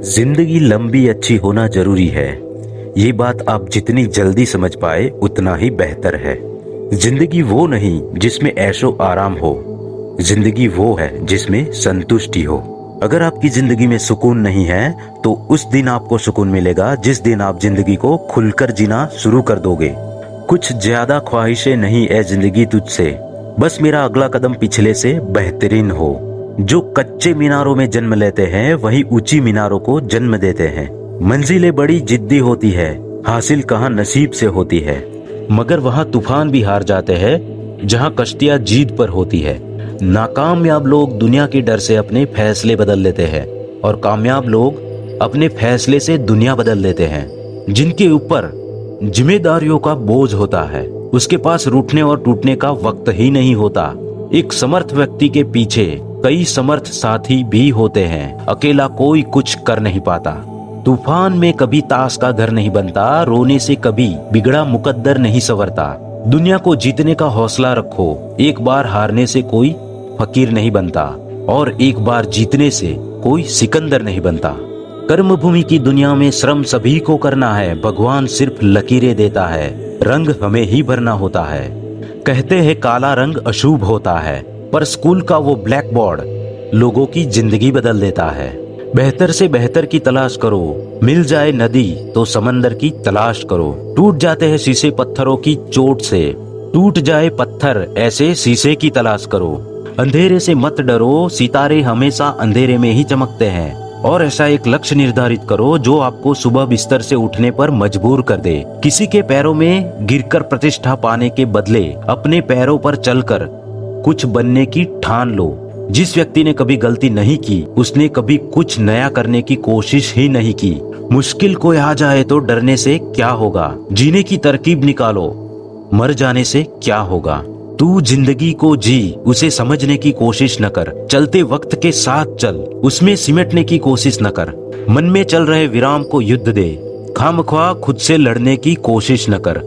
जिंदगी लंबी अच्छी होना जरूरी है। ये बात आप जितनी जल्दी समझ पाए उतना ही बेहतर है। जिंदगी वो नहीं जिसमें ऐशो आराम हो, जिंदगी वो है जिसमें संतुष्टि हो। अगर आपकी जिंदगी में सुकून नहीं है तो उस दिन आपको सुकून मिलेगा जिस दिन आप जिंदगी को खुलकर जीना शुरू कर दोगे। कुछ ज्यादा ख्वाहिशें नहीं है जिंदगी तुझसे, बस मेरा अगला कदम पिछले से बेहतरीन हो। जो कच्चे मीनारों में जन्म लेते हैं वही ऊंची मीनारों को जन्म देते हैं। मंजिलें बड़ी जिद्दी होती है, हासिल कहाँ नसीब से होती है, मगर वहाँ तूफान भी हार जाते हैं जहाँ कश्तियाँ जीत पर होती है। नाकामयाब लोग दुनिया के डर से अपने फैसले बदल लेते हैं और कामयाब लोग अपने फैसले से दुनिया बदल लेते हैं। जिनके ऊपर जिम्मेदारियों का बोझ होता है उसके पास रूठने और टूटने का वक्त ही नहीं होता। एक समर्थ व्यक्ति के पीछे कई समर्थ साथी भी होते हैं, अकेला कोई कुछ कर नहीं पाता। तूफान में कभी ताश का घर नहीं बनता, रोने से कभी बिगड़ा मुकद्दर नहीं संवरता। दुनिया को जीतने का हौसला रखो, एक बार हारने से कोई फकीर नहीं बनता और एक बार जीतने से कोई सिकंदर नहीं बनता। कर्म भूमि की दुनिया में श्रम सभी को करना है, भगवान सिर्फ लकीरें देता है, रंग हमें ही भरना होता है। कहते हैं काला रंग अशुभ होता है, पर स्कूल का वो ब्लैक बोर्ड लोगों की जिंदगी बदल देता है। बेहतर से बेहतर की तलाश करो, मिल जाए नदी तो समंदर की तलाश करो। टूट जाते हैं शीशे पत्थरों की चोट से, टूट जाए पत्थर ऐसे शीशे की तलाश करो। अंधेरे से मत डरो, सितारे हमेशा अंधेरे में ही चमकते हैं। और ऐसा एक लक्ष्य निर्धारित करो जो आपको सुबह बिस्तर से उठने पर मजबूर कर दे। किसी के पैरों में गिरकर प्रतिष्ठा पाने के बदले अपने पैरों पर चलकर कुछ बनने की ठान लो। जिस व्यक्ति ने कभी गलती नहीं की उसने कभी कुछ नया करने की कोशिश ही नहीं की। मुश्किल कोई आ जाए तो डरने से क्या होगा, जीने की तरकीब निकालो, मर जाने से क्या होगा। तू जिंदगी को जी, उसे समझने की कोशिश न कर। चलते वक्त के साथ चल, उसमें सिमटने की कोशिश न कर। मन में चल रहे विराम को युद्ध दे, खामख्वाह खुद से लड़ने की कोशिश न कर।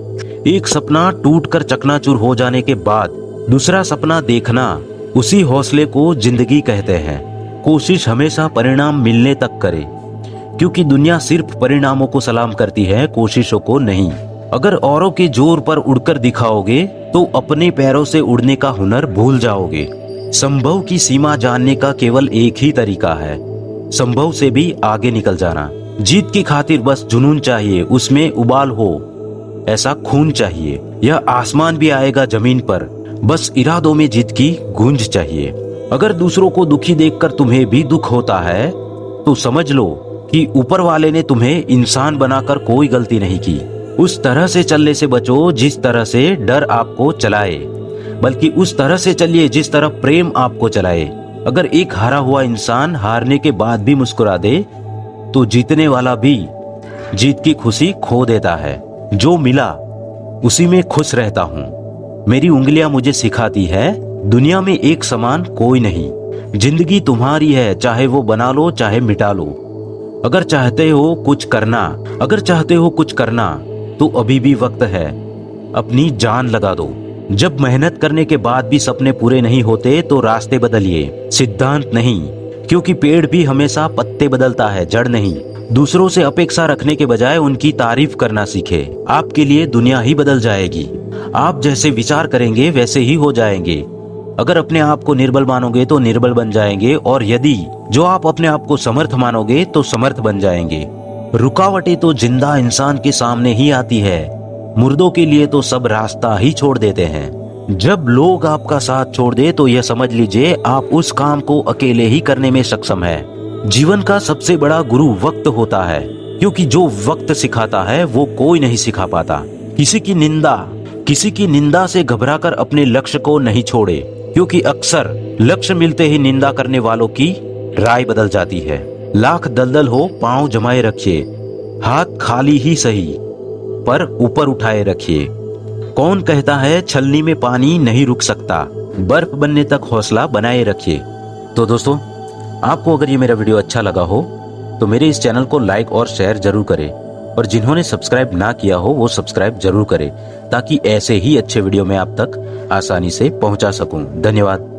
एक सपना टूटकर चकनाचूर हो जाने के बाद दूसरा सपना देखना, उसी हौसले को जिंदगी कहते हैं। कोशिश हमेशा परिणाम मिलने तक करे, क्योंकि दुनिया सिर्फ परिणामों को सलाम करती है, कोशिशों को नहीं। अगर औरों के जोर पर उड़कर दिखाओगे तो अपने पैरों से उड़ने का हुनर भूल जाओगे। संभव की सीमा जानने का केवल एक ही तरीका है, संभव से भी आगे निकल जाना। जीत की खातिर बस जुनून चाहिए, उसमें उबाल हो ऐसा खून चाहिए। यह आसमान भी आएगा जमीन पर, बस इरादों में जीत की गूंज चाहिए। अगर दूसरों को दुखी देखकर तुम्हें भी दुख होता है तो समझ लो कि ऊपर वाले ने तुम्हें इंसान बनाकर कोई गलती नहीं की। उस तरह से चलने से बचो जिस तरह से डर आपको चलाए, बल्कि उस तरह से चलिए जिस तरह प्रेम आपको चलाए। अगर एक हारा हुआ इंसान हारने के बाद भी मुस्कुरा दे तो जीतने वाला भी जीत की खुशी खो देता है। जो मिला उसी में खुश रहता हूँ। मेरी उंगलियां मुझे सिखाती है दुनिया में एक समान कोई नहीं। जिंदगी तुम्हारी है, चाहे वो बना लो चाहे मिटा लो। अगर चाहते हो कुछ करना तो अभी भी वक्त है, अपनी जान लगा दो। जब मेहनत करने के बाद भी सपने पूरे नहीं होते तो रास्ते बदलिए, सिद्धांत नहीं, क्योंकि पेड़ भी हमेशा पत्ते बदलता है, जड़ नहीं। दूसरों से अपेक्षा रखने के बजाय उनकी तारीफ करना सीखे, आपके लिए दुनिया ही बदल जाएगी। आप जैसे विचार करेंगे वैसे ही हो जाएंगे। अगर अपने आप को निर्बल मानोगे तो निर्बल बन जाएंगे, और यदि जो आप अपने आप को समर्थ मानोगे तो समर्थ बन जाएंगे। रुकावटें तो जिंदा इंसान के सामने ही आती है, मुर्दों के लिए तो सब रास्ता ही छोड़ देते हैं। जब लोग आपका साथ छोड़ दे तो यह समझ लीजिए आप उस काम को अकेले ही करने में सक्षम है। जीवन का सबसे बड़ा गुरु वक्त होता है, क्योंकि जो वक्त सिखाता है वो कोई नहीं सिखा पाता। किसी की निंदा से घबराकर अपने लक्ष्य को नहीं छोड़े, क्योंकि अक्सर लक्ष्य मिलते ही निंदा करने वालों की राय बदल जाती है। लाख दलदल हो पांव जमाए रखिए, हाथ खाली ही सही पर ऊपर उठाए रखिए। कौन कहता है छलनी में पानी नहीं रुक सकता, बर्फ बनने तक हौसला बनाए रखिए। तो दोस्तों, आपको अगर ये मेरा वीडियो अच्छा लगा हो तो मेरे इस चैनल को लाइक और शेयर जरूर करें, और जिन्होंने सब्सक्राइब ना किया हो वो सब्सक्राइब जरूर करें, ताकि ऐसे ही अच्छे वीडियो मैं आप तक आसानी से पहुंचा सकूं। धन्यवाद।